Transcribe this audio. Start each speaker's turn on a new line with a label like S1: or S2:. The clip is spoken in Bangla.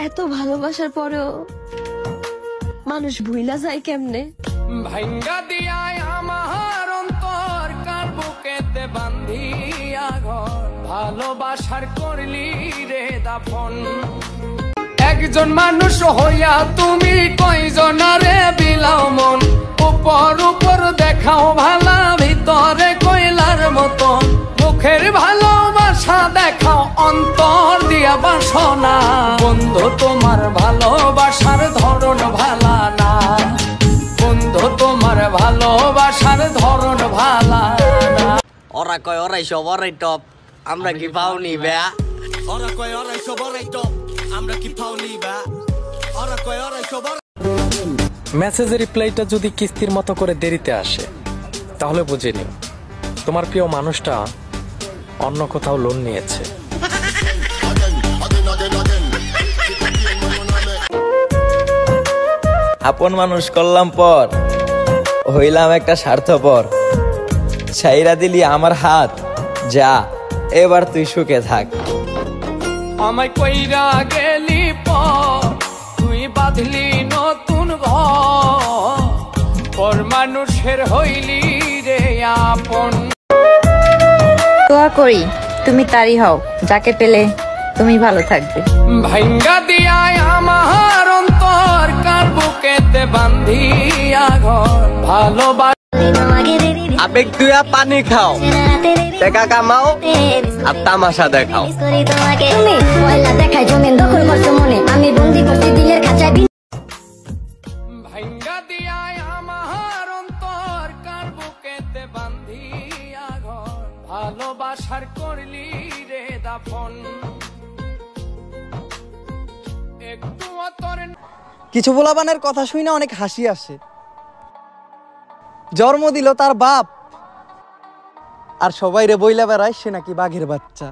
S1: এত ভালোবাসার পরেও মানুষ ভুইলা যায় কেমনে?
S2: ভাঙ্গা দিয়ায় আমার অন্তর কার বুকেতে বান্ধিয়া ঘর ভালোবাসার করলি রে দাফন। একজন মানুষ হইয়া তুমি কয়জনারে বিলাও মন, উপর উপর দেখাও ভালা ভিতরে কয়লার মতন, মুখের ভালোবাসা দেখাও অন্তর দিয়া বাসনা। বন্ধু তোমার ভালোবাসার ধরন ভালা না, বন্ধু তোমার ভালোবাসার ধরন ভালা না।
S3: ওরা কয় ওরাই সব ওরাই টপ, আমরা কি পাওনি ব্যা?
S4: ওরা কয় ওরাই সব ওরাই টপ, আমরা কি পাওনি ব্যা? ওরা কয় ওরাই সব।
S5: মেসেজের রিপ্লাইটা যদি কিস্তির মতো করে দেরিতে আসে তাহলে বুঝে নিও তোমার প্রিয় মানুষটা অন্য কোথাও লোন নিয়েছে।
S6: আপন মানুষ করলাম পর হইলাম একটা স্বার্থপর, ছাইরা দিলি আমার হাত, যা এবার তুই সুখে থাক।
S2: আমায় কইরা গেলি পর তুই বাঁধলি নতুন ঘর, পর মানুষের হইলি রে আপন।
S7: দোয়া করি তুমি তারই হও, যাকে পেলে তুমি ভালো থাকবে।
S2: ভাঙ্গা দিয়ায় আমার অন্তর কার বুকেতে বান্ধিয়া ঘর ভালোবাসা।
S3: আবেগ দুয়া পানি খাও, টাকা কামাও আর তামাশা দেখাও।
S2: ভাঙ্গা দিয়ায় আমার অন্তর কার বুকেতে বান্ধিয়া ঘর ভালোবাসার করলি রে দাফন। একটু তোর
S8: কিছু পোলাপানের কথা শুই না অনেক হাসি আসে। জন্ম দিল তার বাপ আর সবাই রে বইলা বেড়ায় সে নাকি বাঘের বাচ্চা।